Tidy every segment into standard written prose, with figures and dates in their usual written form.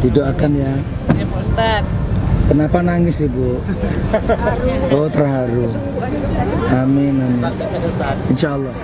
Didoakan ya. Ya Pak Ustadz. Kenapa nangis Ibu? Oh terharu. Amin amin. Insya Allah.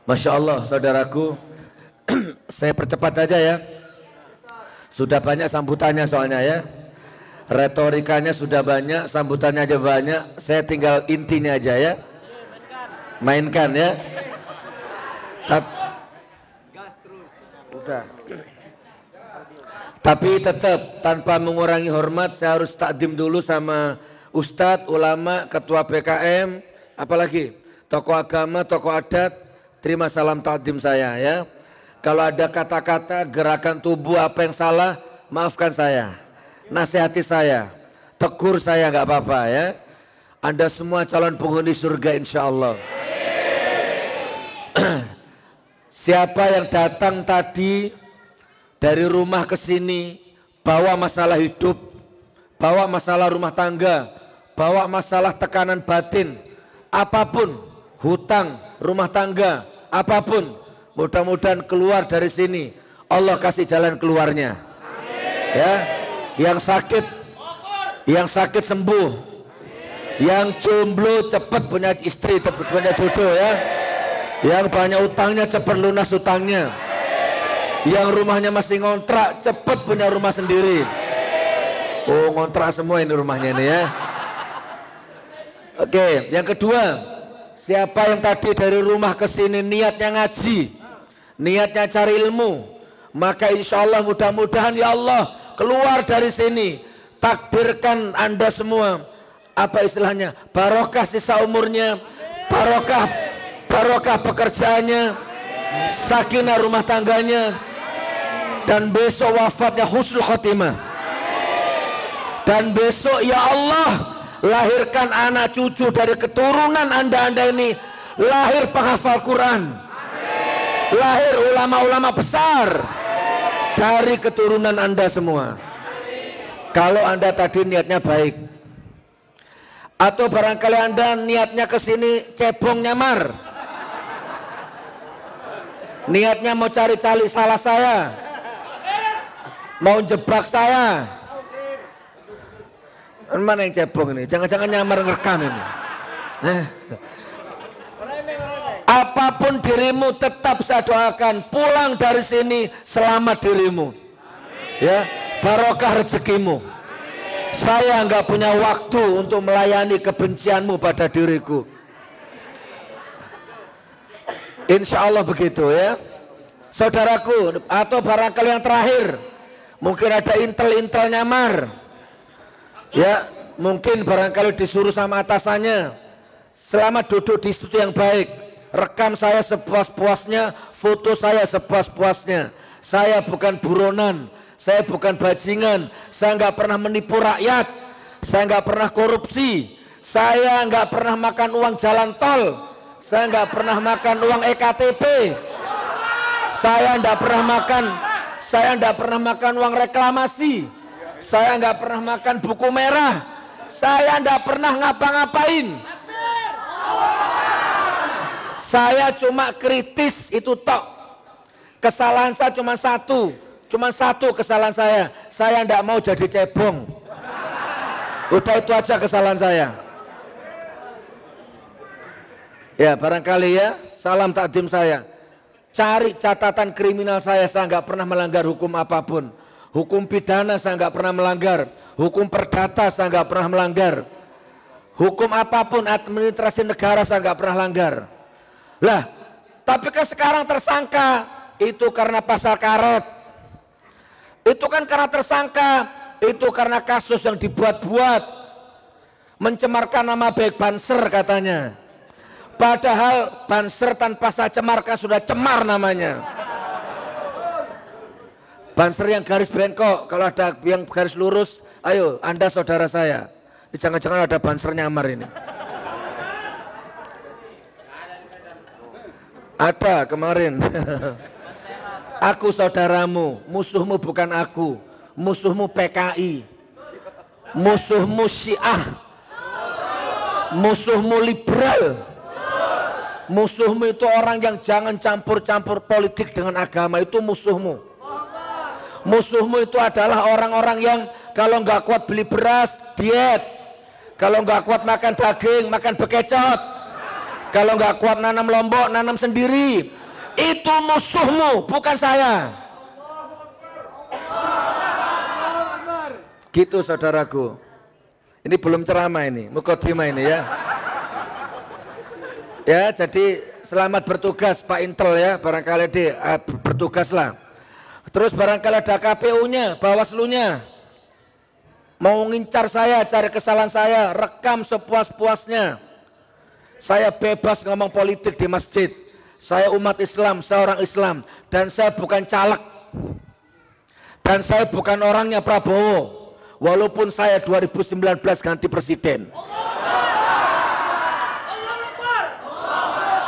Masya Allah, saudaraku, saya percepat aja ya. Sudah banyak sambutannya soalnya ya. Retorikanya sudah banyak, sambutannya aja banyak. Saya tinggal intinya aja ya. Mainkan ya. Tapi tetap tanpa mengurangi hormat, saya harus takdim dulu sama Ustadz, ulama, ketua PKM, apalagi tokoh agama, tokoh adat. Terima salam takdim saya ya. Kalau ada kata-kata, gerakan tubuh apa yang salah, maafkan saya, nasihati saya, tegur saya, nggak apa-apa ya. Anda semua calon penghuni surga insya Allah. Siapa yang datang tadi dari rumah ke sini bawa masalah hidup, bawa masalah rumah tangga, bawa masalah tekanan batin, apapun, hutang, rumah tangga, apapun, mudah-mudahan keluar dari sini Allah kasih jalan keluarnya. Ya, yang sakit sembuh, yang jomblo cepat punya istri, cepat punya jodoh ya. Yang banyak utangnya cepat lunas utangnya. Yang rumahnya masih ngontrak cepat punya rumah sendiri. Oh, ngontrak semua ini rumahnya ini ya. Oke, yang kedua, siapa yang tadi dari rumah ke sini niatnya ngaji, niatnya cari ilmu, maka insya Allah mudah-mudahan ya Allah keluar dari sini, takdirkan Anda semua, apa istilahnya, barokah sisa umurnya, barokah pekerjaannya, sakinah rumah tangganya, dan besok wafatnya husnul khotimah. Dan besok ya Allah lahirkan anak cucu dari keturunan Anda ini, lahir penghafal Quran, lahir ulama-ulama besar dari keturunan Anda semua. Kalau Anda tadi niatnya baik, atau barangkali Anda niatnya ke sini cebong nyamar, niatnya mau cari-cari salah saya, mau jebak saya. Mana yang cebong ini? Jangan-jangan nyamar ngerekam ini. Apapun dirimu tetap saya doakan pulang dari sini selamat dirimu. Ya, barokah rezekimu. Saya nggak punya waktu untuk melayani kebencianmu pada diriku. Insya Allah begitu ya. Saudaraku, atau barangkali yang terakhir, mungkin ada intel nyamar. Ya, mungkin barangkali disuruh sama atasannya, selamat duduk di situ yang baik, rekam saya sepuas-puasnya, foto saya sepuas-puasnya. Saya bukan buronan, saya bukan bajingan, saya nggak pernah menipu rakyat, saya nggak pernah korupsi, saya nggak pernah makan uang jalan tol, saya nggak pernah makan uang EKTP, saya nggak pernah makan uang reklamasi. Saya nggak pernah makan buku merah. Saya nggak pernah ngapa-ngapain. Saya cuma kritis itu tok. Kesalahan saya cuma satu kesalahan saya. Saya nggak mau jadi cebong. Udah itu aja kesalahan saya. Ya barangkali ya, salam takdim saya. Cari catatan kriminal saya nggak pernah melanggar hukum apapun. Hukum pidana saya nggak pernah melanggar, hukum perdata saya nggak pernah melanggar, hukum apapun administrasi negara saya nggak pernah langgar. Lah, tapi kan sekarang tersangka itu karena pasal karet, itu kan karena tersangka, itu karena kasus yang dibuat-buat, mencemarkan nama baik Banser katanya. Padahal Banser tanpa saya cemarkan sudah cemar namanya. Banser yang garis bengkok, kalau ada yang garis lurus, ayo Anda saudara saya. Jangan-jangan ada banser nyamar ini. Ada kemarin. Aku saudaramu, musuhmu bukan aku, musuhmu PKI, musuhmu Syiah, musuhmu liberal, musuhmu itu orang yang jangan campur-campur politik dengan agama, itu musuhmu. Musuhmu itu adalah orang-orang yang kalau nggak kuat beli beras, diet. Kalau nggak kuat makan daging, makan bekecot. Kalau nggak kuat nanam lombok, nanam sendiri. Itu musuhmu, bukan saya. Gitu saudaraku. Ini belum ceramah ini, mukadimah ini ya. Ya, jadi selamat bertugas Pak Intel ya, barangkali bertugaslah. Terus barangkali ada KPU-nya, Bawaslu-nya. Mau ngincar saya, cari kesalahan saya, rekam sepuas-puasnya. Saya bebas ngomong politik di masjid. Saya umat Islam, saya orang Islam. Dan saya bukan caleg. Dan saya bukan orangnya Prabowo. Walaupun saya 2019 ganti presiden.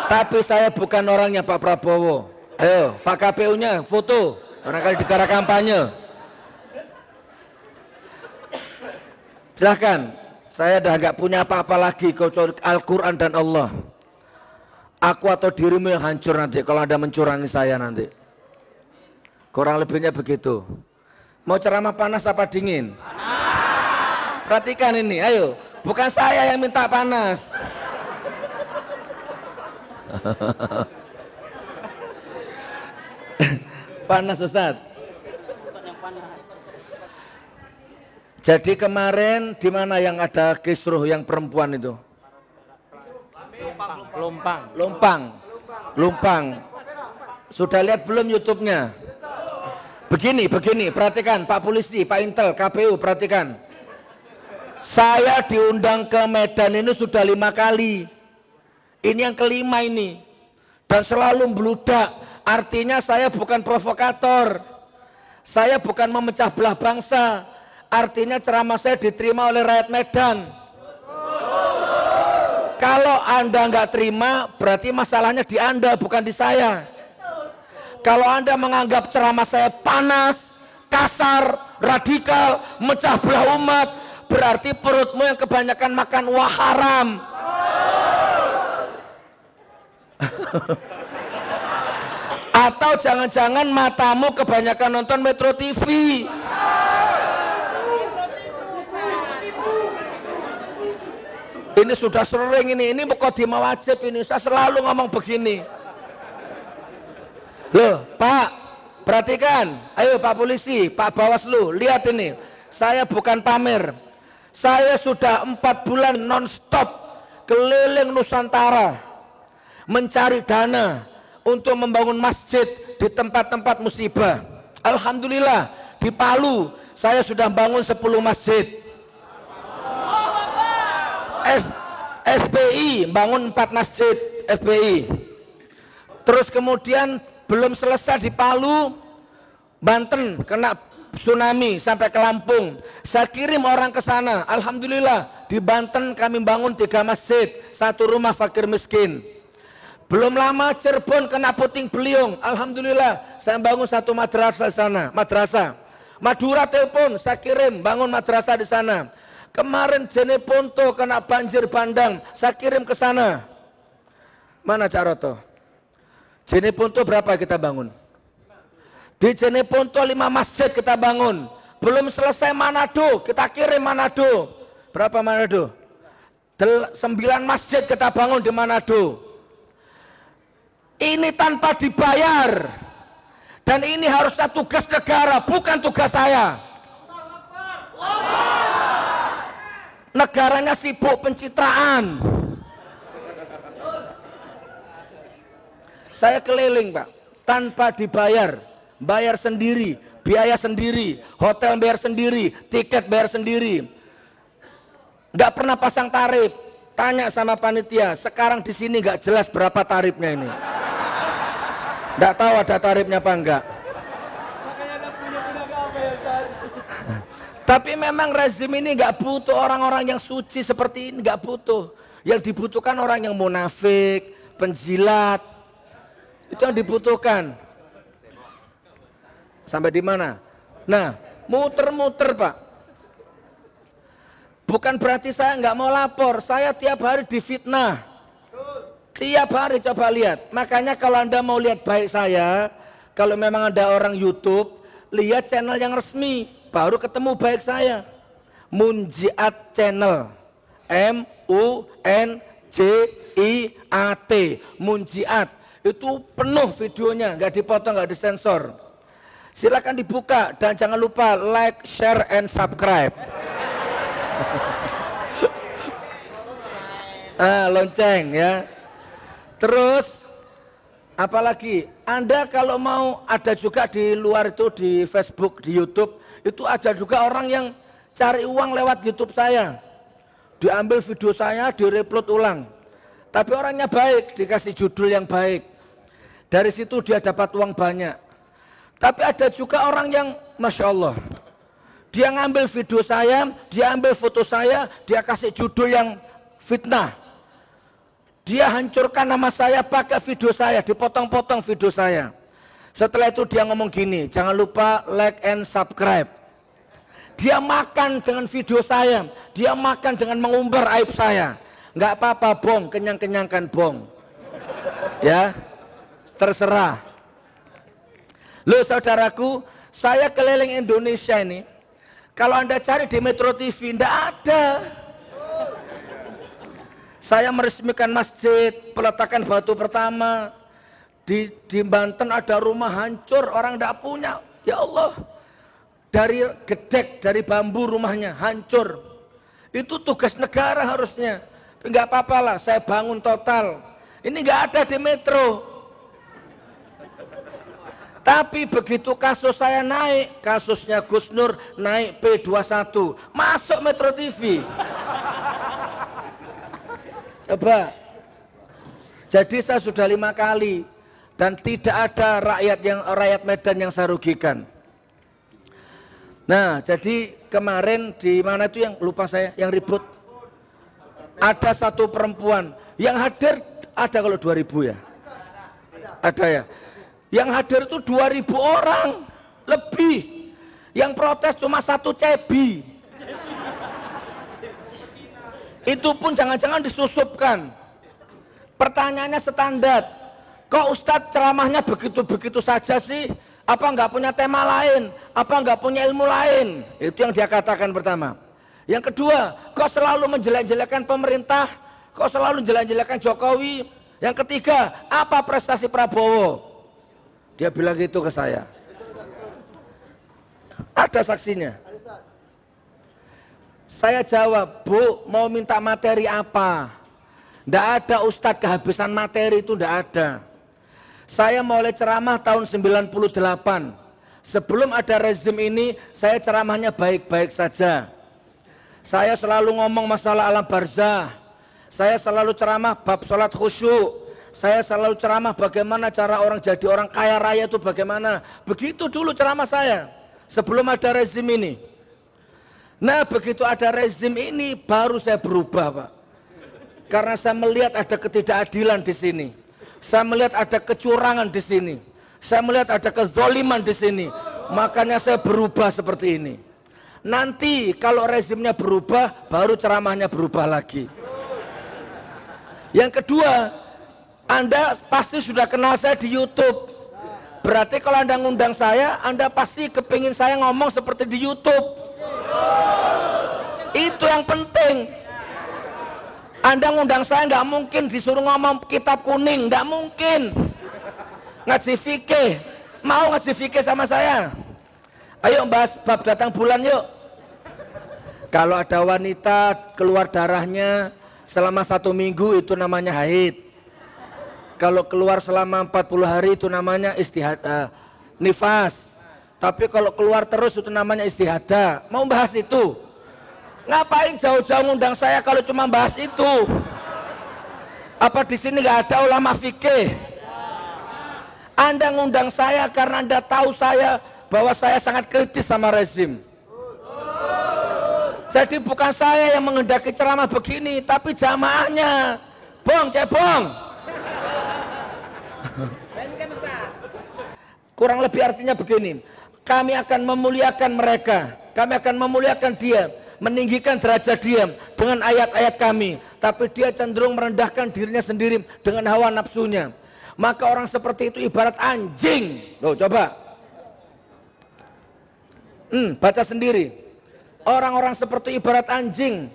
Tapi saya bukan orangnya Pak Prabowo. Ayo, Pak KPU-nya foto. Barangkali di cara kampanye. Silahkan, saya dah nggak punya apa-apa lagi kecuali Al-Quran dan Allah. Aku atau dirimu yang hancur nanti kalau Anda mencurangi saya nanti. Kurang lebihnya begitu. Mau ceramah panas apa dingin? Panas. Perhatikan ini, ayo. Bukan saya yang minta panas. Panas Ustaz. Jadi kemarin di mana yang ada kisruh yang perempuan itu? Lumpang. Sudah lihat belum YouTube-nya? Begini, perhatikan Pak Polisi, Pak Intel, KPU, perhatikan. Saya diundang ke Medan ini sudah 5 kali. Ini yang kelima ini. Dan selalu meludak. Artinya saya bukan provokator. Saya bukan memecah belah bangsa. Artinya ceramah saya diterima oleh rakyat Medan. Kalau Anda nggak terima, berarti masalahnya di Anda, bukan di saya. Kalau Anda menganggap ceramah saya panas, kasar, radikal, mecah belah umat, berarti perutmu yang kebanyakan makan wah haram. Atau jangan-jangan matamu kebanyakan nonton Metro TV. Ini sudah sering ini mukadimah wajib ini. Saya selalu ngomong begini. Loh, Pak, perhatikan. Ayo Pak Polisi, Pak Bawaslu, lihat ini. Saya bukan pamer. Saya sudah 4 bulan non-stop keliling Nusantara mencari dana untuk membangun masjid di tempat-tempat musibah. Alhamdulillah, di Palu saya sudah bangun 10 masjid. FPI bangun 4 masjid FPI. Terus kemudian belum selesai di Palu, Banten kena tsunami sampai ke Lampung. Saya kirim orang ke sana. Alhamdulillah di Banten kami bangun 3 masjid, 1 rumah fakir miskin. Belum lama Cirebon kena puting beliung. Alhamdulillah saya bangun 1 madrasah di sana, madrasah. Madura telepon, saya kirim bangun madrasah di sana. Kemarin Jeneponto kena banjir bandang, saya kirim ke sana. Mana Cak Roto? Jeneponto berapa kita bangun? Di Jeneponto 5 masjid kita bangun. Belum selesai Manado, kita kirim Manado. Berapa Manado? 9 masjid kita bangun di Manado. Ini tanpa dibayar. Dan ini harusnya tugas negara, bukan tugas saya. Negaranya sibuk pencitraan. Saya keliling Pak, tanpa dibayar, bayar sendiri, biaya sendiri, hotel bayar sendiri, tiket bayar sendiri. Nggak pernah pasang tarif. Tanya sama panitia, sekarang di sini nggak jelas berapa tarifnya ini. Nggak tahu ada tarifnya apa enggak. Tapi memang rezim ini nggak butuh orang-orang yang suci seperti ini, nggak butuh. Yang dibutuhkan orang yang munafik, penjilat, itu yang dibutuhkan. Sampai di mana? Nah, muter-muter Pak. Bukan berarti saya nggak mau lapor, saya tiap hari difitnah. Tiap hari coba lihat. Makanya kalau Anda mau lihat baik saya, kalau memang ada orang YouTube, lihat channel yang resmi. Baru ketemu baik saya. Munjiat Channel. MUNJIAT. Munjiat. Itu penuh videonya, nggak dipotong, nggak disensor. Silakan dibuka dan jangan lupa like, share, and subscribe. Lonceng ya. Terus apalagi Anda kalau mau ada juga di luar itu di Facebook, di YouTube, itu ada juga orang yang cari uang lewat YouTube saya. Diambil video saya, direupload ulang. Tapi orangnya baik, dikasih judul yang baik. Dari situ dia dapat uang banyak. Tapi ada juga orang yang Masya Allah, dia ngambil video saya, dia ambil foto saya, dia kasih judul yang fitnah. Dia hancurkan nama saya pakai video saya, dipotong-potong video saya. Setelah itu dia ngomong gini, jangan lupa like and subscribe. Dia makan dengan video saya, dia makan dengan mengumbar aib saya. Nggak apa-apa bong, kenyang-kenyangkan bong. Ya, terserah. Loh saudaraku, saya keliling Indonesia ini. Kalau Anda cari di Metro TV, nggak ada. Saya meresmikan masjid, peletakan batu pertama. Di Banten ada rumah hancur, orang nggak punya. Ya Allah, dari gedek, dari bambu rumahnya hancur. Itu tugas negara harusnya. Nggak apa-apa lah, saya bangun total. Ini nggak ada di Metro. Tapi begitu kasus saya naik, kasusnya Gus Nur naik P21, masuk Metro TV. Coba. Jadi saya sudah 5 kali dan tidak ada rakyat Medan yang saya rugikan. Nah, jadi kemarin di mana itu yang lupa saya, yang ribut. Ada satu perempuan yang hadir, ada kalau 2000 ya. Ada ya. Yang hadir itu 2000 orang lebih. Yang protes cuma 1 cebi. Itu pun jangan-jangan disusupkan. Pertanyaannya standar. Kok Ustadz ceramahnya begitu-begitu saja sih? Apa nggak punya tema lain? Apa nggak punya ilmu lain? Itu yang dia katakan pertama. Yang kedua, kok selalu menjelek-jelekan pemerintah? Kok selalu menjelek-jelekan Jokowi? Yang ketiga, apa prestasi Prabowo? Dia bilang gitu ke saya. Ada saksinya. Saya jawab, Bu, mau minta materi apa? Nggak ada Ustadz kehabisan materi itu, nggak ada. Saya mulai ceramah tahun 98. Sebelum ada rezim ini, saya ceramahnya baik-baik saja. Saya selalu ngomong masalah alam barzah. Saya selalu ceramah bab sholat khusyuk. Saya selalu ceramah bagaimana cara orang jadi orang kaya raya itu bagaimana. Begitu dulu ceramah saya. Sebelum ada rezim ini. Nah begitu ada rezim ini baru saya berubah Pak. Karena saya melihat ada ketidakadilan di sini. Saya melihat ada kecurangan di sini. Saya melihat ada kezoliman di sini. Makanya saya berubah seperti ini. Nanti kalau rezimnya berubah, baru ceramahnya berubah lagi. Yang kedua, Anda pasti sudah kenal saya di YouTube. Berarti kalau Anda ngundang saya, Anda pasti kepingin saya ngomong seperti di YouTube. Itu yang penting. Anda ngundang saya nggak mungkin disuruh ngomong kitab kuning, nggak mungkin. Ngaji fikih, mau ngaji fikih sama saya? Ayo bahas bab datang bulan yuk. Kalau ada wanita keluar darahnya selama 1 minggu itu namanya haid. Kalau keluar selama 40 hari itu namanya nifas. Tapi kalau keluar terus itu namanya istihadah. Mau bahas itu? Ngapain jauh-jauh ngundang saya kalau cuma bahas itu? Apa di sini nggak ada ulama fikih? Anda ngundang saya karena Anda tahu saya bahwa saya sangat kritis sama rezim. Jadi bukan saya yang menghendaki ceramah begini, tapi jamaahnya. Bong, cebong. Kurang lebih artinya begini. Kami akan memuliakan mereka. Kami akan memuliakan dia. Meninggikan derajat dia dengan ayat-ayat kami. Tapi dia cenderung merendahkan dirinya sendiri dengan hawa nafsunya. Maka orang seperti itu ibarat anjing. Loh coba. Baca sendiri. Orang-orang seperti ibarat anjing.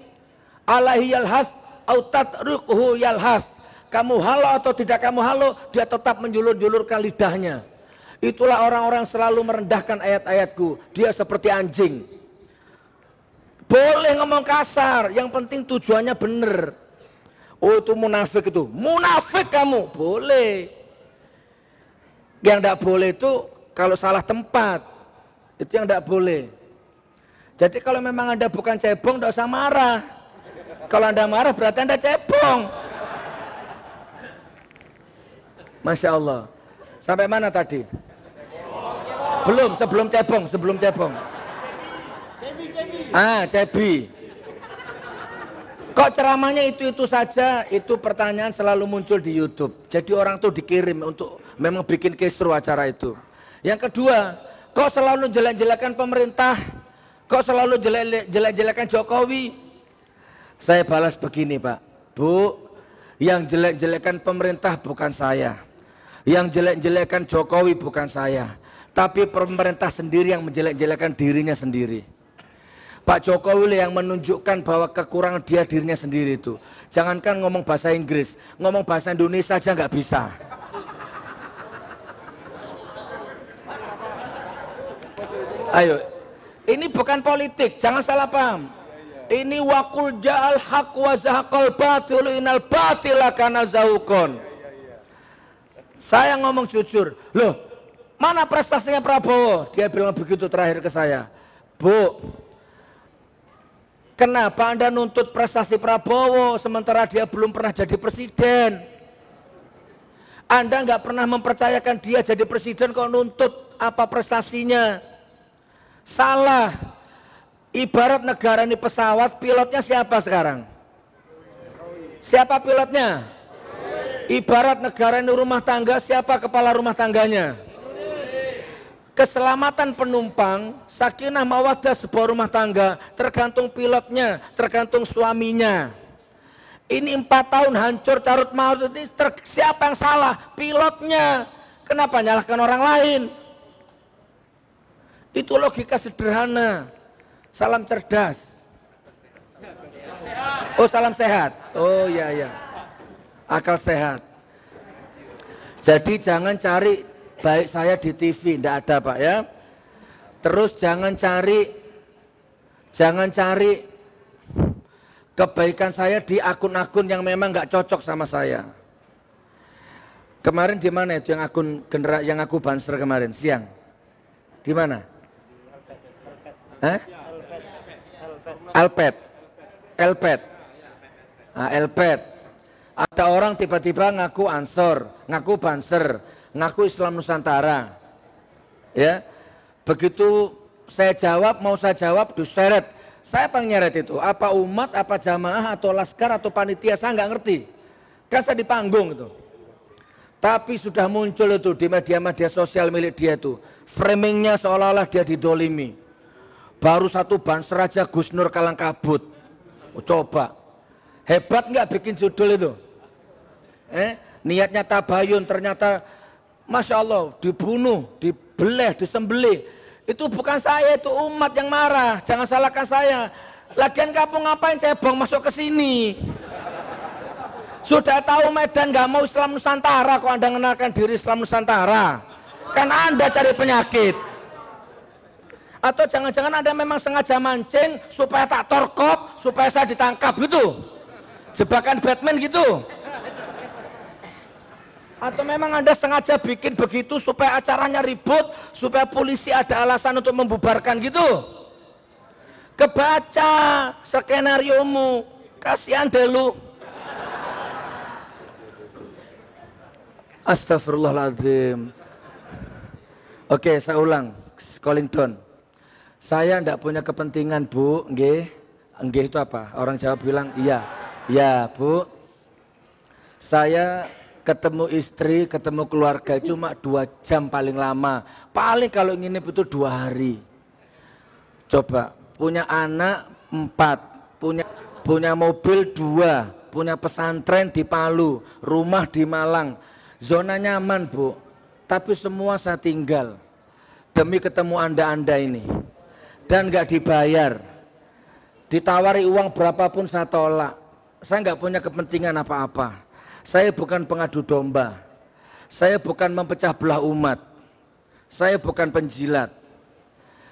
Alaihi yalhas au tatruquhu yalhas. kamu halo atau tidak kamu halo, dia tetap menjulur-julurkan lidahnya. Itulah orang-orang selalu merendahkan ayat-ayatku. Dia seperti anjing. Boleh ngomong kasar, yang penting tujuannya benar. Oh itu munafik itu. Munafik kamu, boleh. Yang tidak boleh itu kalau salah tempat. Itu yang tidak boleh. Jadi kalau memang Anda bukan cebong, tidak usah marah. Kalau Anda marah berarti Anda cebong. Masya Allah. Sampai mana tadi? Belum, sebelum cebong. Cebi. Kok ceramahnya itu saja? Itu pertanyaan selalu muncul di YouTube. Jadi orang tuh dikirim untuk memang bikin kisru acara itu. Yang kedua, kok selalu jelek-jelekan pemerintah? Kok selalu jelek-jelekan Jokowi? Saya balas begini Pak. Bu, yang jelek-jelekan pemerintah bukan saya. Yang jelek-jelekan Jokowi bukan saya. Tapi pemerintah sendiri yang menjelek-jelekan dirinya sendiri. Pak Jokowi yang menunjukkan bahwa kekurangan dia dirinya sendiri itu. Jangankan ngomong bahasa Inggris, ngomong bahasa Indonesia aja nggak bisa. Ayo, ini bukan politik, jangan salah paham. Ini wakul ja'al haq wa zahaqal batil inal batila kana zahuqon. Saya ngomong jujur, loh mana prestasinya Prabowo? Dia bilang begitu terakhir ke saya. Bu, kenapa Anda nuntut prestasi Prabowo sementara dia belum pernah jadi presiden? Anda nggak pernah mempercayakan dia jadi presiden kok nuntut apa prestasinya? Salah. Ibarat negara ini pesawat, pilotnya siapa sekarang? Siapa pilotnya? Ibarat negara ini rumah tangga, siapa kepala rumah tangganya? Keselamatan penumpang, sakinah mawaddah sebuah rumah tangga, tergantung pilotnya, tergantung suaminya. Ini 4 tahun hancur carut marut, ini siapa yang salah? Pilotnya. Kenapa nyalahkan orang lain? Itu logika sederhana. Salam cerdas. Oh salam sehat. Oh iya. Akal sehat. Jadi jangan cari baik saya di TV, tidak ada Pak ya. Terus jangan cari kebaikan saya di akun-akun yang memang nggak cocok sama saya. Kemarin di mana itu yang akun yang aku banser kemarin siang? Di mana? Elpet. Elpet. Ada orang tiba-tiba ngaku Ansor, ngaku Banser, ngaku Islam Nusantara. Ya. Begitu saya jawab, diseret. Saya nyeret itu, apa umat, apa jamaah, atau laskar, atau panitia, saya nggak ngerti. Kan saya di panggung itu. Tapi sudah muncul itu di media-media sosial milik dia itu. Framingnya seolah-olah dia didolimi. Baru satu banser aja Gus Nur kalang kabut. Coba. Hebat nggak bikin judul itu? Niatnya tabayun, ternyata Masya Allah dibunuh, dibeleh, disembelih. Itu bukan saya, itu umat yang marah. Jangan salahkan saya. Lagian kamu ngapain cebong masuk ke sini? Sudah tahu Medan nggak mau Islam Nusantara, kok Anda mengenalkan diri Islam Nusantara? Kan Anda cari penyakit. Atau jangan-jangan Anda memang sengaja mancing supaya tak torkop, supaya saya ditangkap gitu. Jebakan Batman gitu. Atau memang Anda sengaja bikin begitu supaya acaranya ribut, supaya polisi ada alasan untuk membubarkan gitu. Kebaca skenariomu, kasihan deh lu. Astagfirullahaladzim. Oke, saya ulang, calling down. Saya tidak punya kepentingan Bu, nggih. Nggih itu apa? Orang Jawa bilang iya. Ya Bu, saya ketemu istri, ketemu keluarga cuma 2 jam paling lama. Paling kalau ingin itu 2 hari. Coba, punya anak 4, punya mobil 2, punya pesantren di Palu, rumah di Malang. Zona nyaman Bu, tapi semua saya tinggal demi ketemu Anda ini. Dan nggak dibayar, ditawari uang berapapun saya tolak. Saya nggak punya kepentingan apa-apa. Saya bukan pengadu domba. Saya bukan mempecah belah umat. Saya bukan penjilat.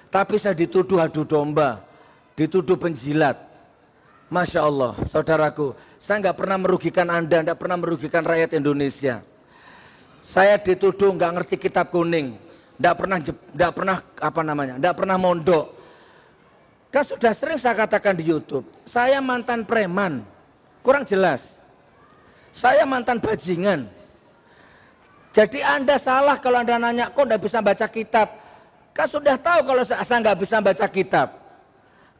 Tapi saya dituduh adu domba, dituduh penjilat. Masya Allah, saudaraku, saya nggak pernah merugikan Anda, nggak pernah merugikan rakyat Indonesia. Saya dituduh nggak ngerti kitab kuning, nggak pernah mondok. Kan sudah sering saya katakan di YouTube, saya mantan preman, kurang jelas. Saya mantan bajingan. Jadi Anda salah kalau Anda nanya, kok nggak bisa baca kitab? Kan sudah tahu kalau saya nggak bisa baca kitab.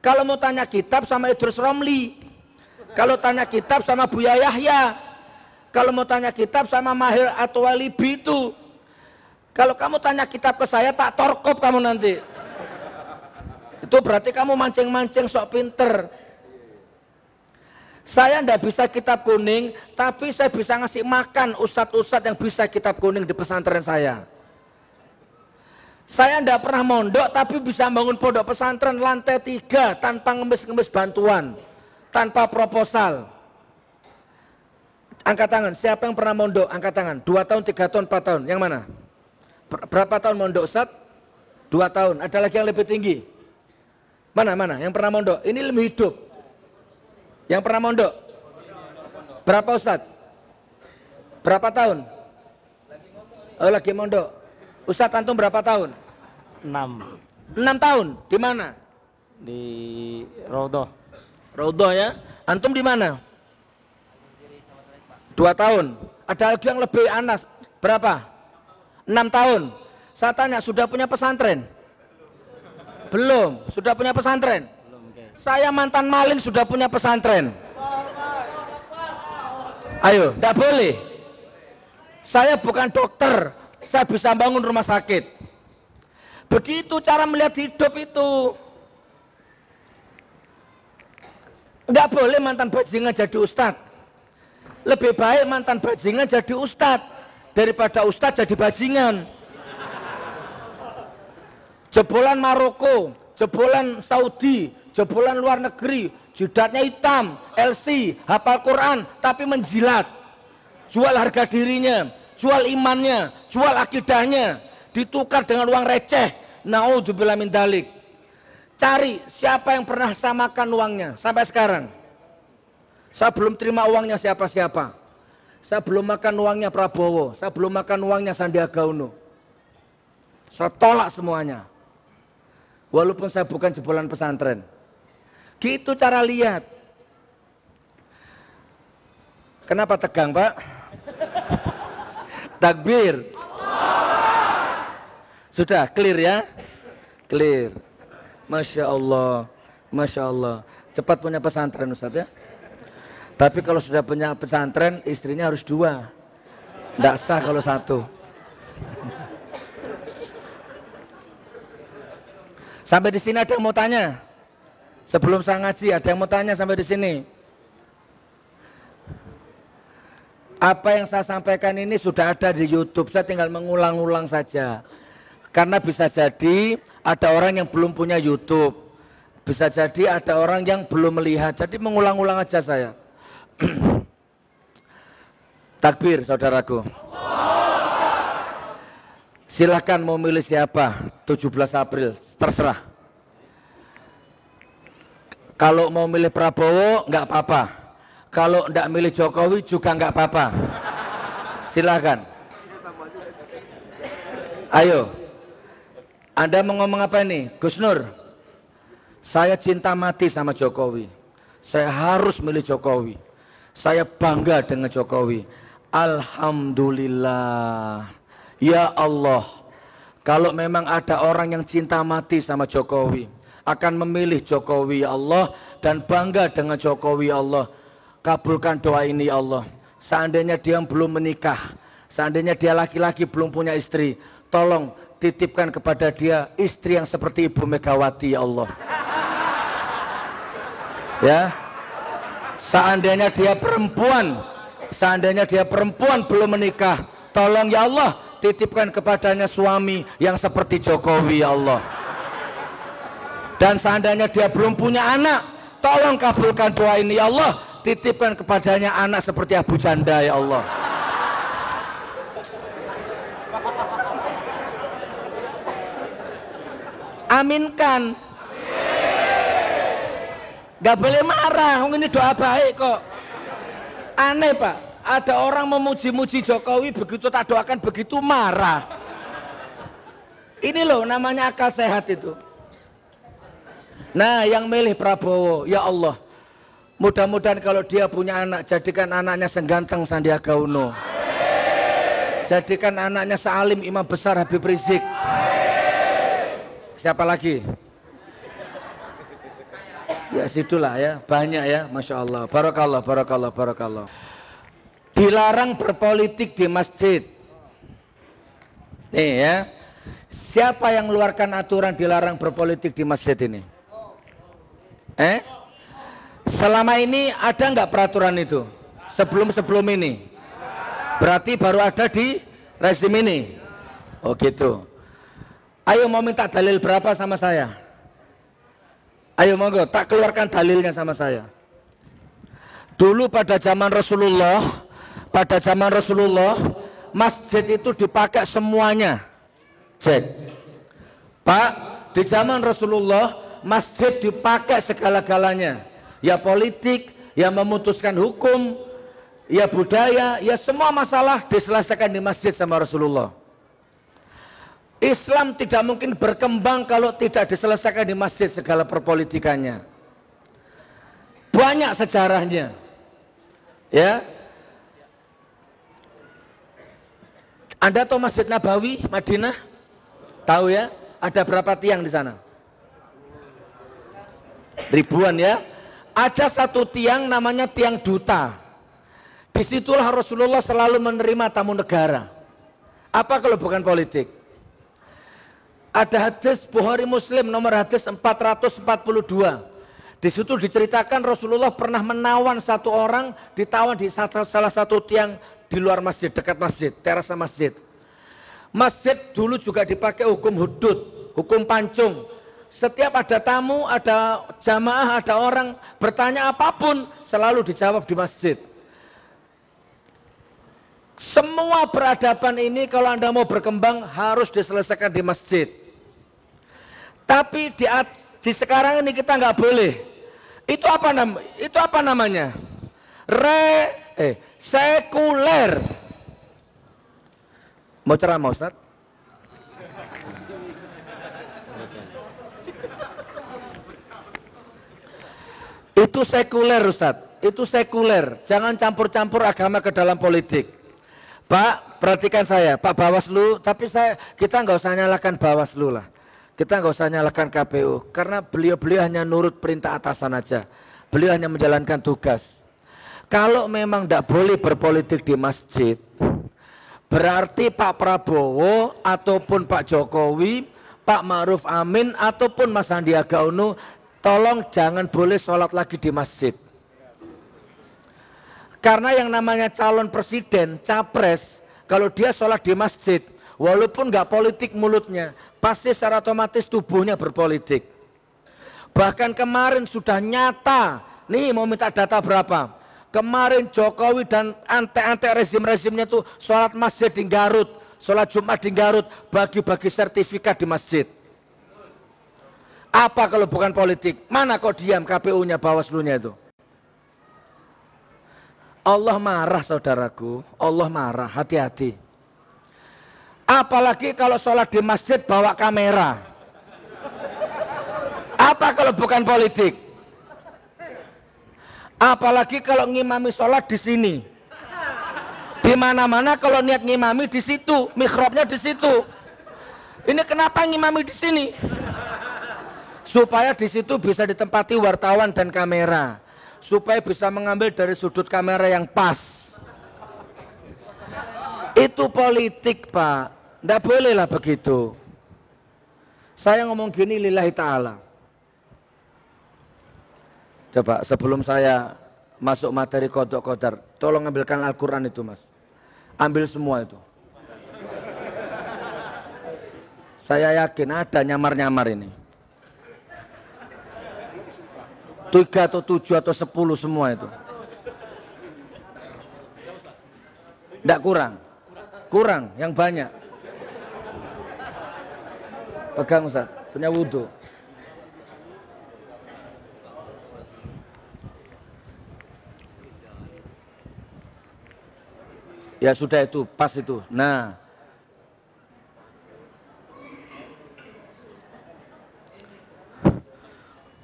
Kalau mau tanya kitab sama Idrus Romli. Kalau tanya kitab sama Buya Yahya. Kalau mau tanya kitab sama Mahir Atwalibi itu. Kalau kamu tanya kitab ke saya, tak torkop kamu nanti. Itu berarti kamu mancing-mancing sok pinter. Saya ndak bisa kitab kuning, tapi saya bisa ngasih makan ustadz-ustadz yang bisa kitab kuning di pesantren saya. Saya ndak pernah mondok, tapi bisa bangun pondok pesantren lantai 3 tanpa ngemis-ngemis bantuan, tanpa proposal. Angkat tangan, siapa yang pernah mondok? Angkat tangan, 2 tahun, 3 tahun, 4 tahun, yang mana? Berapa tahun mondok Ustaz? 2 tahun, ada lagi yang lebih tinggi? Mana, yang pernah mondok? Ini ilmu hidup. Yang pernah mondok? Berapa Ustaz? Berapa tahun? Oh, lagi mondok. Ustaz antum berapa tahun? 6. 6 tahun. Di mana? Di Rodoh. Rodoh ya. Antum di mana? 2 tahun. Ada lagi yang lebih anas. Berapa? 6 tahun. Saya tanya, sudah punya pesantren? Belum. Sudah punya pesantren? Belum, okay. Saya mantan maling sudah punya pesantren. Ayo, tidak boleh. Saya bukan dokter. Saya bisa bangun rumah sakit. Begitu cara melihat hidup itu. Enggak boleh mantan bajingan jadi ustadz. Lebih baik mantan bajingan jadi ustadz daripada ustadz jadi bajingan. Jebolan Maroko, jebolan Saudi, jebolan luar negeri, jidatnya hitam, LC, hafal Quran, tapi menjilat. Jual harga dirinya, jual imannya, jual akidahnya, ditukar dengan uang receh. Naudzubillah min dzalik. Cari siapa yang pernah saya makan uangnya sampai sekarang. Saya belum terima uangnya siapa-siapa. Saya belum makan uangnya Prabowo, saya belum makan uangnya Sandiaga Uno. Saya tolak semuanya. Walaupun saya bukan jebolan pesantren. Gitu cara lihat. Kenapa tegang, Pak? Takbir. Sudah clear ya? Clear. Masya Allah. Masya Allah. Cepat punya pesantren Ustaz ya. Tapi kalau sudah punya pesantren, istrinya harus 2. Tidak sah kalau 1. Sampai di sini ada yang mau tanya? Sebelum saya ngaji, ada yang mau tanya sampai di sini? Apa yang saya sampaikan ini sudah ada di YouTube, saya tinggal mengulang-ulang saja. Karena bisa jadi ada orang yang belum punya YouTube. Bisa jadi ada orang yang belum melihat, jadi mengulang-ulang aja saya. Takbir saudaraku. Silahkan mau milih siapa 17 April, terserah. Kalau mau milih Prabowo nggak apa-apa. Kalau nggak milih Jokowi juga nggak apa-apa. Silahkan. Ayo. Anda mau ngomong apa ini? Gus Nur, saya cinta mati sama Jokowi. Saya harus milih Jokowi. Saya bangga dengan Jokowi. Alhamdulillah. Ya Allah, kalau memang ada orang yang cinta mati sama Jokowi, akan memilih Jokowi ya Allah, dan bangga dengan Jokowi ya Allah, kabulkan doa ini ya Allah. Seandainya dia belum menikah, seandainya dia laki-laki belum punya istri, tolong titipkan kepada dia istri yang seperti Ibu Megawati ya Allah. Ya, seandainya dia perempuan belum menikah, tolong ya Allah titipkan kepadanya suami yang seperti Jokowi ya Allah. Dan seandainya dia belum punya anak, tolong kabulkan doa ini ya Allah, titipkan kepadanya anak seperti Abu Janda ya Allah. Aminkan. Gak boleh marah, ini doa baik kok. Aneh Pak, ada orang memuji-muji Jokowi, begitu tak doakan begitu marah. Ini loh namanya akal sehat itu. Nah yang milih Prabowo, ya Allah, mudah-mudahan kalau dia punya anak, jadikan anaknya seganteng Sandiaga Uno, jadikan anaknya sealim imam besar Habib Rizik. Siapa lagi? Ya situlah ya, banyak ya, Masya Allah, barakallah, barakallah, barakallah. Dilarang berpolitik di masjid. Nih ya, siapa yang mengeluarkan aturan dilarang berpolitik di masjid ini? Selama ini ada nggak peraturan itu? Sebelum ini? Berarti baru ada di rezim ini? Oh gitu. Ayo mau minta dalil berapa sama saya? Ayo monggo, tak keluarkan dalilnya sama saya. Dulu pada zaman Rasulullah, masjid itu dipakai semuanya. Cek. Pak, di zaman Rasulullah, masjid dipakai segala-galanya. Ya politik, ya memutuskan hukum, ya budaya, ya semua masalah diselesaikan di masjid sama Rasulullah. Islam tidak mungkin berkembang kalau tidak diselesaikan di masjid segala perpolitikannya. Banyak sejarahnya. Ya. Anda tahu Masjid Nabawi, Madinah? Tahu ya? Ada berapa tiang di sana? Ribuan ya. Ada satu tiang namanya tiang duta. Disitulah Rasulullah selalu menerima tamu negara. Apa kalau bukan politik? Ada hadis Bukhari Muslim nomor hadis 442. Di situ diceritakan Rasulullah pernah menawan satu orang, ditawan di salah satu tiang di luar masjid, dekat masjid, teras masjid. Masjid dulu juga dipakai hukum hudud, hukum pancung. Setiap ada tamu, ada jamaah, ada orang bertanya apapun, selalu dijawab di masjid. Semua peradaban ini kalau Anda mau berkembang harus diselesaikan di masjid. Tapi di sekarang ini kita nggak boleh. Itu apa namanya? Sekuler. Mau ceramah Ustaz? Itu sekuler Ustaz. Itu sekuler. Jangan campur-campur agama ke dalam politik. Pak, perhatikan saya, Pak Bawaslu. Tapi kita nggak usah nyalakan Bawaslu lah. Kita nggak usah nyalakan KPU karena beliau hanya nurut perintah atasan aja. Beliau hanya menjalankan tugas. Kalau memang tidak boleh berpolitik di masjid, berarti Pak Prabowo ataupun Pak Jokowi, Pak Ma'ruf Amin ataupun Mas Sandiaga Uno, tolong jangan boleh sholat lagi di masjid. Karena yang namanya calon presiden, capres, kalau dia sholat di masjid, walaupun nggak politik mulutnya, pasti secara otomatis tubuhnya berpolitik. Bahkan kemarin sudah nyata, nih mau minta data berapa? Kemarin Jokowi dan ante-ante rezim-rezimnya tuh sholat masjid di Garut, sholat Jumat di Garut, bagi-bagi sertifikat di masjid. Apa kalau bukan politik? Mana kok diam KPU-nya, Bawaslu-nya itu? Allah marah saudaraku, Allah marah, hati-hati. Apalagi kalau sholat di masjid bawa kamera. Apa kalau bukan politik? Apalagi kalau ngimami sholat di sini. Di mana-mana kalau niat ngimami di situ, mihrabnya di situ. Ini kenapa ngimami di sini? Supaya di situ bisa ditempati wartawan dan kamera. Supaya bisa mengambil dari sudut kamera yang pas. Itu politik Pak. Tidak bolehlah begitu. Saya ngomong gini lillahi ta'ala. Coba sebelum saya masuk materi kodok kodar, tolong ambilkan Al-Quran itu Mas. Ambil semua itu. Saya yakin ada nyamar-nyamar ini. 3 atau 7 atau 10 semua itu. Tidak kurang. Kurang, yang banyak. Pegang Ustaz, punya wudhu. Ya sudah itu, pas itu. Nah.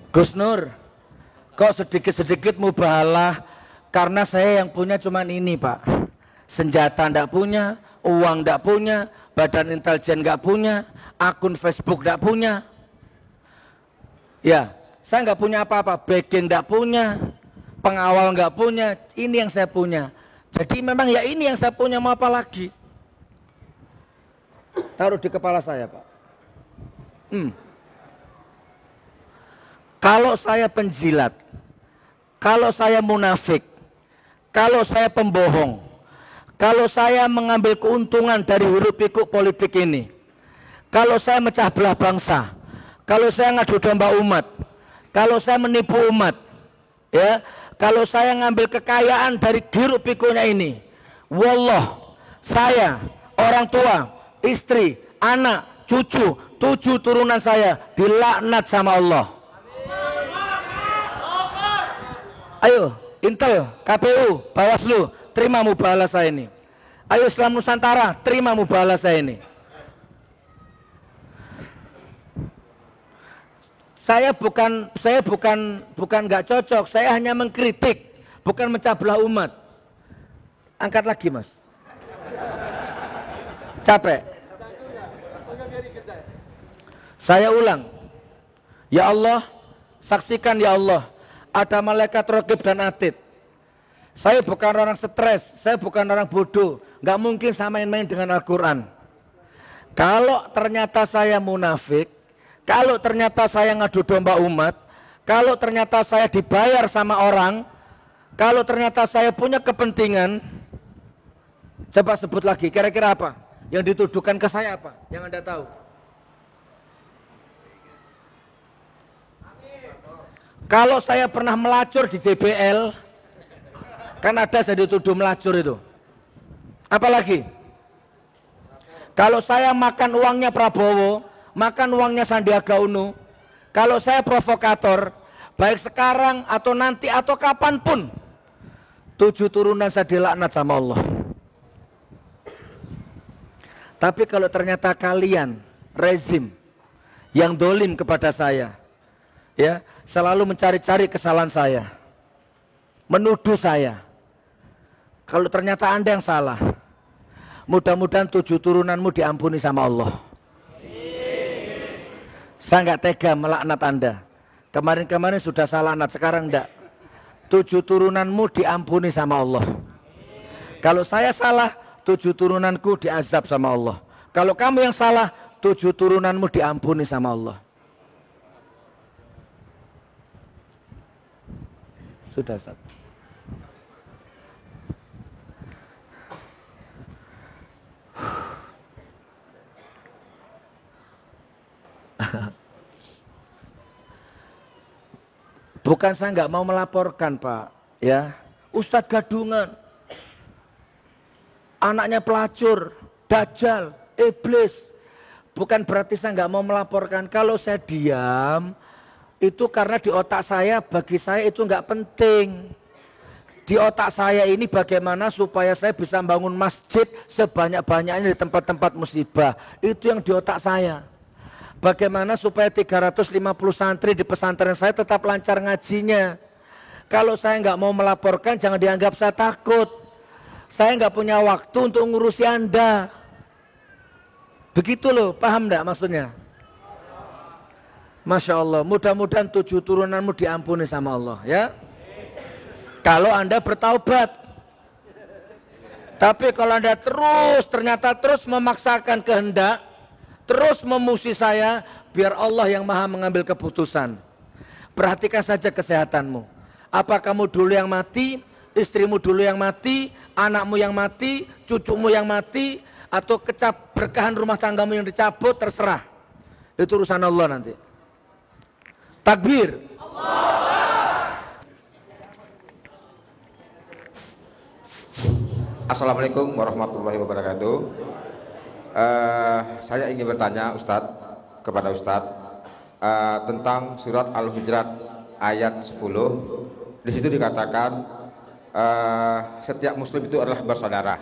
Gus Nur, kok sedikit-sedikit mubahalah karena saya yang punya cuman ini Pak. Senjata ndak punya, uang ndak punya, badan intelijen nggak punya, akun Facebook ndak punya. Ya, saya nggak punya apa-apa, backing ndak punya, pengawal nggak punya, ini yang saya punya. Jadi memang ya ini yang saya punya, mau apa lagi? Taruh di kepala saya Pak. Kalau saya penjilat, kalau saya munafik, kalau saya pembohong, kalau saya mengambil keuntungan dari hiruk pikuk politik ini, kalau saya mecah belah bangsa, kalau saya ngadu domba umat, kalau saya menipu umat, ya, kalau saya ngambil kekayaan dari hiruk pikuknya ini, wallah, saya, orang tua, istri, anak, cucu, 7 turunan saya dilaknat sama Allah. Ayo, Intel, KPU, Bawaslu, terima mubahalah saya ini. Ayo Islam Nusantara, terima mubahalah saya ini. Saya bukan nggak cocok, saya hanya mengkritik, bukan mencah belah umat. Angkat lagi Mas. Capek. Saya ulang. Ya Allah, saksikan ya Allah. Ada malaikat raqib dan atid. Saya bukan orang stres, saya bukan orang bodoh, nggak mungkin saya main-main dengan Al-Quran. Kalau ternyata saya munafik, kalau ternyata saya ngadu domba umat, kalau ternyata saya dibayar sama orang, kalau ternyata saya punya kepentingan, coba sebut lagi, kira-kira apa? Yang dituduhkan ke saya apa? Yang Anda tahu? Kalau saya pernah melacur di JBL, kan ada saya dituduh melacur itu. Apalagi? Kalau saya makan uangnya Prabowo, makan uangnya Sandiaga Uno, kalau saya provokator, baik sekarang atau nanti atau kapanpun, 7 turunan saya dilaknat sama Allah. Tapi kalau ternyata kalian, rezim, yang dolim kepada saya, ya, selalu mencari-cari kesalahan saya, menuduh saya. Kalau ternyata Anda yang salah, mudah-mudahan 7 turunanmu diampuni sama Allah. Saya nggak tega melaknat Anda. Kemarin-kemarin sudah salah laknat, sekarang enggak. 7 turunanmu diampuni sama Allah. Kalau saya salah, 7 turunanku diazab sama Allah. Kalau kamu yang salah, 7 turunanmu diampuni sama Allah. Sudah Ustaz. Bukan saya nggak mau melaporkan Pak, ya. Ustadz gadungan, anaknya pelacur, dajjal, iblis. Bukan berarti saya nggak mau melaporkan. Kalau saya diam, itu karena di otak saya, bagi saya itu nggak penting. Di otak saya ini bagaimana supaya saya bisa bangun masjid sebanyak-banyaknya di tempat-tempat musibah. Itu yang di otak saya. Bagaimana supaya 350 santri di pesantren saya tetap lancar ngajinya. Kalau saya nggak mau melaporkan, jangan dianggap saya takut. Saya nggak punya waktu untuk ngurusi Anda. Begitu loh, paham nggak maksudnya? Masya Allah, mudah-mudahan 7 turunanmu diampuni sama Allah, ya. Kalau Anda bertaubat. Tapi kalau Anda ternyata terus memaksakan kehendak, terus memuji saya, biar Allah yang maha mengambil keputusan. Perhatikan saja kesehatanmu. Apa kamu dulu yang mati, istrimu dulu yang mati, anakmu yang mati, cucumu yang mati, atau berkahan rumah tanggamu yang dicabut, terserah. Itu urusan Allah nanti. Takbir. Assalamualaikum warahmatullahi wabarakatuh. Saya ingin bertanya kepada Ustadz tentang surat Al-Hujurat ayat 10. Di situ dikatakan setiap muslim itu adalah bersaudara,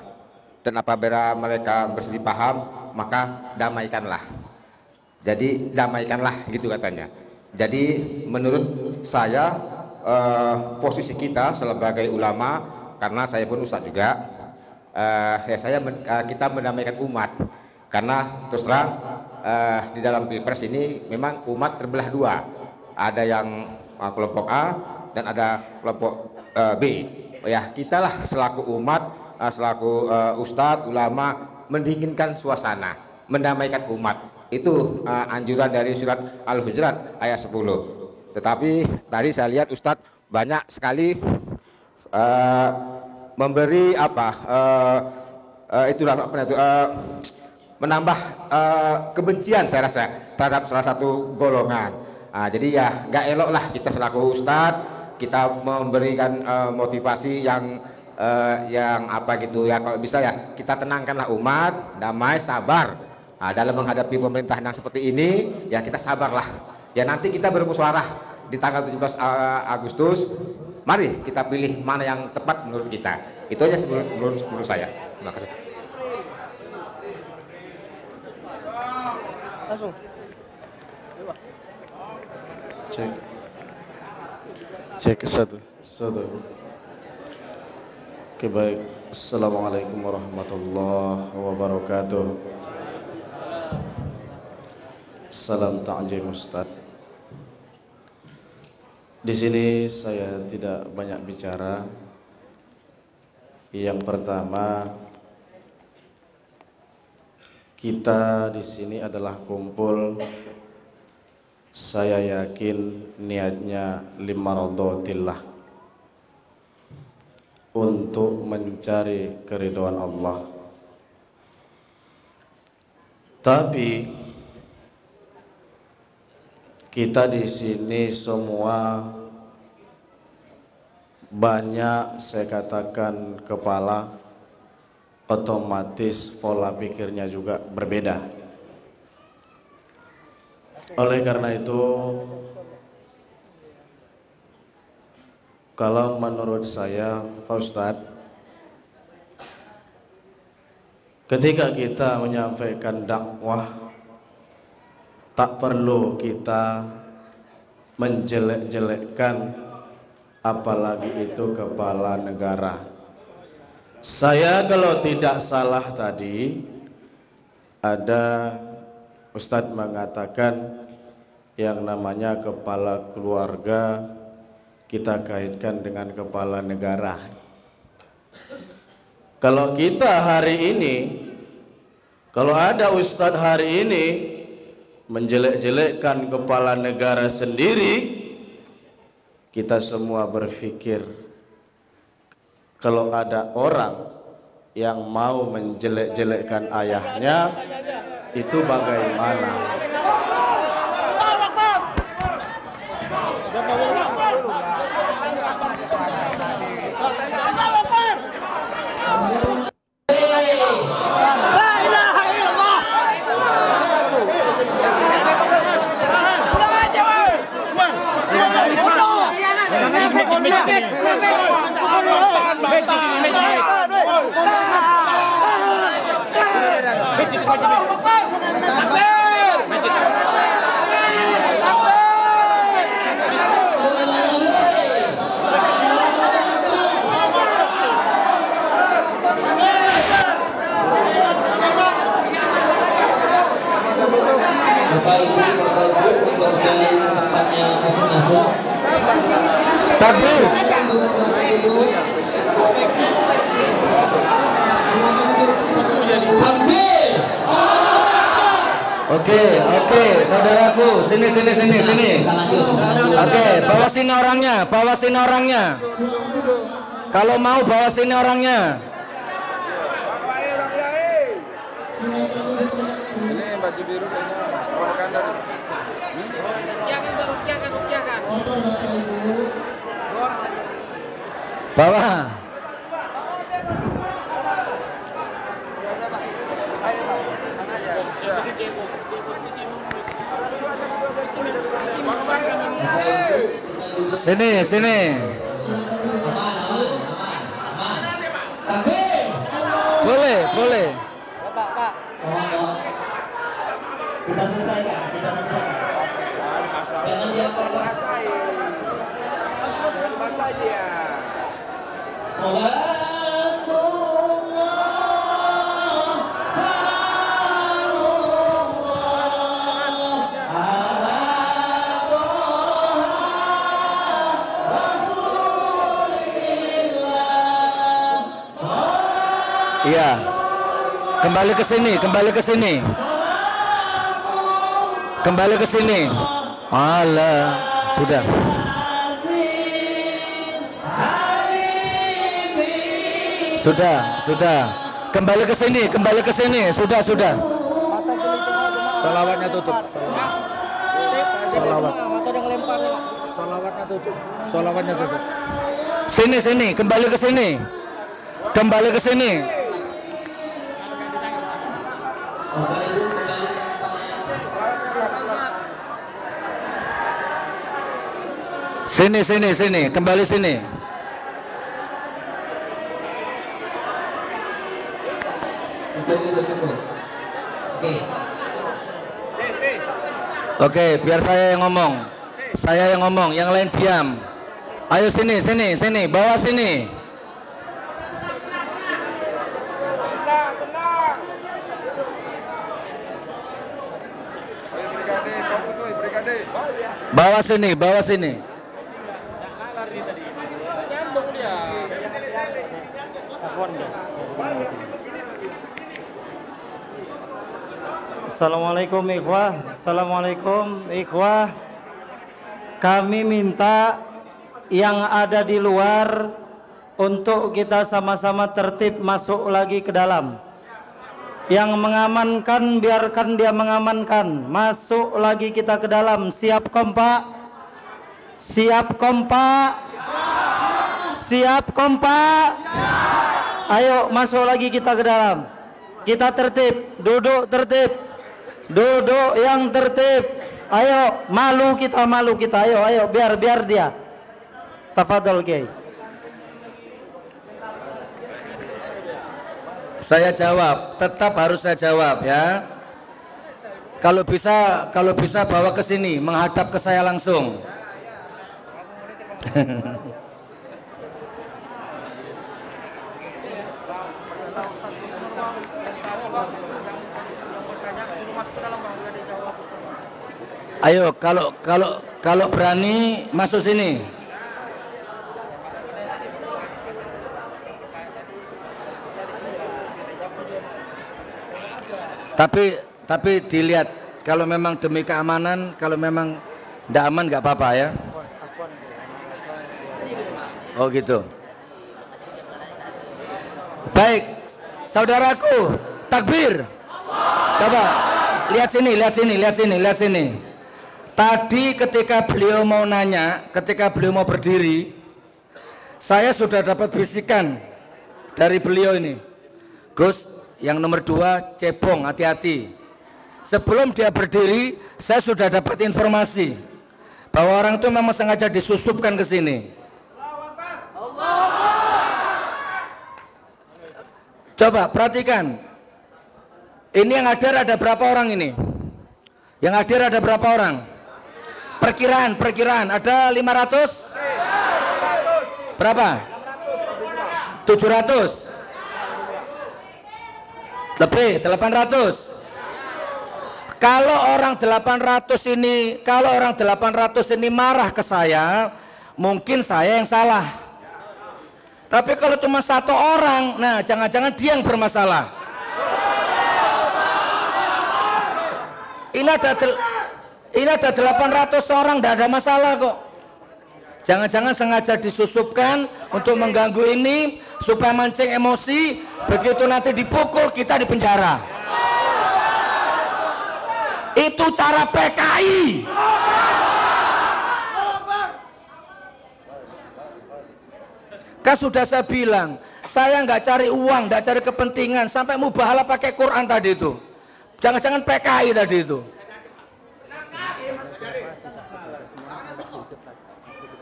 dan apabila mereka berselisih paham maka damaikanlah. Jadi damaikanlah gitu katanya. Jadi menurut saya posisi kita sebagai ulama, karena saya pun ustadz juga, kita mendamaikan umat, karena terus terang di dalam pilpres ini memang umat terbelah dua, ada yang kelompok A dan ada kelompok B. Ya, kita lah selaku umat, selaku ustadz ulama mendinginkan suasana, mendamaikan umat. Itu anjuran dari surat Al-Hujurat ayat 10. Tetapi tadi saya lihat ustadz banyak sekali memberi menambah kebencian saya rasa terhadap salah satu golongan. Jadi ya nggak elok lah kita selaku ustadz, kita memberikan motivasi yang gitu ya, kalau bisa ya kita tenangkanlah umat, damai, sabar. Dalam menghadapi pemerintahan yang seperti ini ya kita sabarlah. Ya nanti kita bermusyawarah di tanggal 17 Agustus. Mari kita pilih mana yang tepat menurut kita. Itu aja menurut saya. Terima kasih. Langsung. Cek satu. Oke, baik. Assalamualaikum warahmatullahi wabarakatuh. Salam ta'zim Ustaz. Di sini saya tidak banyak bicara. Yang pertama, kita di sini adalah kumpul. Saya yakin niatnya limaradhatillah, untuk mencari keridhaan Allah. Tapi kita di sini semua banyak, saya katakan, kepala, otomatis pola pikirnya juga berbeda. Oleh karena itu, kalau menurut saya, Pak Ustadz, ketika kita menyampaikan dakwah, tak perlu kita menjelek-jelekkan, apalagi itu kepala negara. Saya kalau tidak salah tadi, ada Ustadz mengatakan yang namanya kepala keluarga kita kaitkan dengan kepala negara. Kalau kita hari ini, kalau ada Ustadz hari ini menjelek-jelekkan kepala negara sendiri, kita semua berpikir, kalau ada orang yang mau menjelek-jelekkan ayahnya, itu bagaimana? Takbir. Oke, saudaraku, sini. Oke, bawa sini orangnya. Kalau mau bawa sini orangnya. Ini baju biru kayaknya propaganda. Bawa. Sini, sini. Boleh, boleh. Kita selesaikan, kita selesaikan. Jangan dia Iya. Kembali ke sini, kembali ke sini. Kembali ke sini. Alah, sudah. Sudah, sudah. Kembali ke sini, kembali ke sini. Sudah, sudah. Salawatnya tutup. Salawat. Salawatnya tutup. Salawatnya tutup. Sini, sini. Kembali ke sini. Kembali ke sini. Sini, sini, sini. Kembali sini. Oke, biar saya yang ngomong. Saya yang ngomong, yang lain diam. Ayo sini, sini, sini, bawa sini. Bawa sini, bawa sini. Assalamualaikum ikhwah. Assalamualaikum ikhwah. Kami minta yang ada di luar untuk kita sama-sama tertib masuk lagi ke dalam. Yang mengamankan biarkan dia mengamankan. Masuk lagi kita ke dalam. Siap kompak? Siap kompak? Siap kompak? Ayo masuk lagi kita ke dalam. Kita tertib, duduk tertib. Duduk yang tertib. Ayo, malu kita, ayo, ayo, biar dia. Tafadhol Kiai. Saya jawab, tetap harus saya jawab ya. Kalau bisa bawa ke sini, menghadap ke saya langsung. Ayo, kalau berani masuk sini. Tapi dilihat kalau memang demi keamanan, kalau memang tidak aman nggak apa-apa ya. Oh gitu. Baik, saudaraku, takbir. Coba lihat sini, lihat sini, lihat sini, lihat sini. Tadi ketika beliau mau nanya, ketika beliau mau berdiri, saya sudah dapat bisikan dari beliau ini. Gus, yang nomor 2 cebong, hati-hati. Sebelum dia berdiri, saya sudah dapat informasi bahwa orang itu memang sengaja disusupkan ke sini. Coba perhatikan. Ini yang hadir ada berapa orang ini? Yang hadir ada berapa orang? Perkiraan ada 500? Berapa? 700? Lebih 800. Kalau orang 800 ini marah ke saya, mungkin saya yang salah. Tapi kalau cuma 1 orang, nah jangan-jangan dia yang bermasalah. Ini ada 800 orang, tidak ada masalah kok. Jangan-jangan sengaja disusupkan untuk mengganggu ini supaya mancing emosi, begitu nanti dipukul kita di penjara. Itu cara PKI. Kan sudah saya bilang, saya nggak cari uang, nggak cari kepentingan, sampai mubahalah pakai Quran tadi itu. Jangan-jangan PKI tadi itu.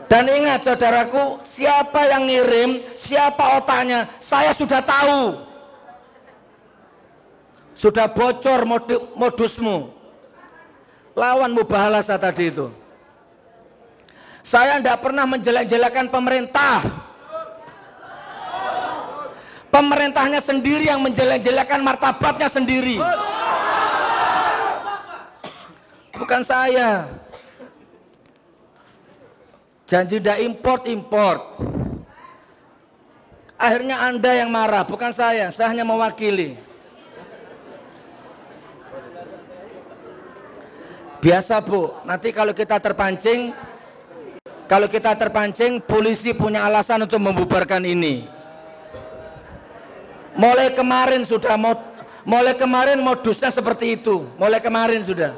Dan ingat saudaraku, siapa yang ngirim, siapa otaknya, saya sudah tahu. Sudah bocor modusmu. Lawan Mubahalasa tadi itu. Saya tidak pernah menjelek-jelekan pemerintah. Pemerintahnya sendiri yang menjelek-jelekan martabatnya sendiri. Bukan saya. Janji tidak import. Akhirnya Anda yang marah, bukan saya hanya mewakili. Biasa Bu, nanti kalau kita terpancing, polisi punya alasan untuk membubarkan ini. Mulai kemarin modusnya seperti itu, mulai kemarin sudah.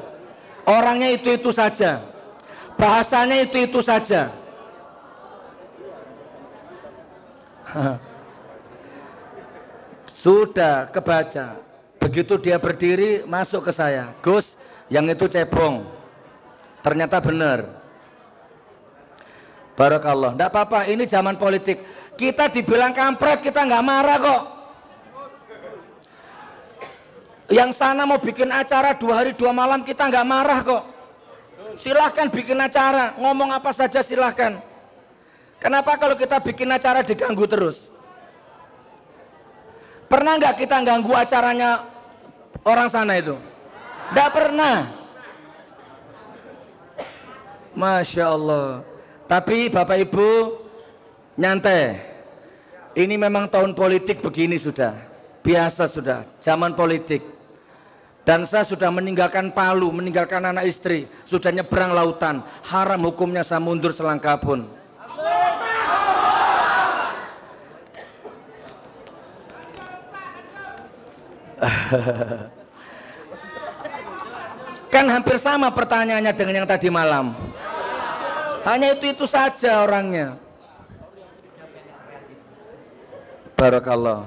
Orangnya itu saja, bahasanya itu saja. Sudah kebaca. Begitu dia berdiri masuk ke saya, Gus, yang itu cebong. Ternyata benar. Barakallah. Tidak apa-apa, ini zaman politik. Kita dibilang kampret, kita nggak marah kok. Yang sana mau bikin acara 2 hari 2 malam, kita nggak marah kok. Silahkan bikin acara, ngomong apa saja silahkan. Kenapa kalau kita bikin acara diganggu terus? Pernah nggak kita ganggu acaranya orang sana itu? Nggak pernah. Masya Allah. Tapi Bapak Ibu nyantai. Ini memang tahun politik begini sudah. Biasa sudah, zaman politik. Dan saya sudah meninggalkan Palu, meninggalkan anak istri. Sudah nyebrang lautan. Haram hukumnya saya mundur selangkah pun. Kan hampir sama pertanyaannya dengan yang tadi malam. Hanya itu saja orangnya. Barakallah.